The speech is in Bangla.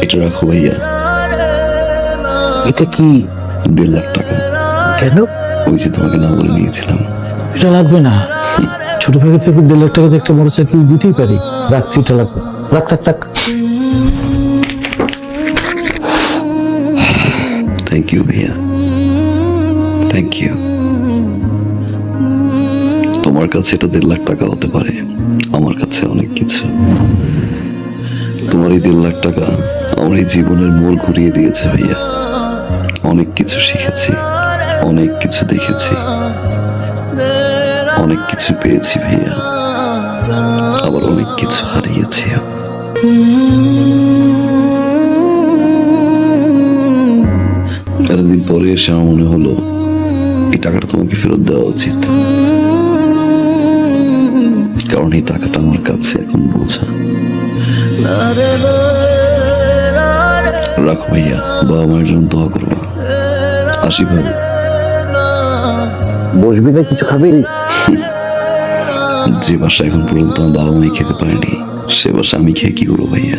এটা রাখো ভাইয়া। এটা কি? 1.5 লাখ টাকা। কেন? ওই যে তোমাকে না বলে নিয়েছিলাম। এটা লাগবে না। ছোট ভাই থেকে 1.5 লাখ টাকা দিয়ে একটা মোটরসাইকেল দিতেই পারি। রাখ, এটা লাগবে। রাখ রাখ রাখ। থ্যাংক ইউ ভাইয়া, থ্যাংক ইউ। তোমার কাছে এটা 1.5 লাখ টাকা হতে পারে, আমার কাছে অনেক কিছু। তোমার এই 1.5 লাখ টাকা আমার এই জীবনের মোড় ঘুরিয়ে দিয়েছে ভাইয়া। অনেক কিছু শিখেছি, অনেক কিছু দেখেছি, অনেক কিছু পেয়েছি ভাইয়া, আবার অনেক কিছু হারিয়েছি। এতদিন পরে এসে আমার মনে হলো এই টাকাটা তোমাকে ফেরত দেওয়া উচিত, কারণ এই টাকাটা আমার কাছে এখন বোঝা। রাখো ভাইয়া, বাবা মায়ের জন্য দোয়া করবো। আসি ভাই। বসবি না, কিছু খাবি? যে বাসা এখন পর্যন্ত আমার বাবা মাই খেতে পারেনি, সে বাসা আমি খেয়ে কি করবো ভাইয়া?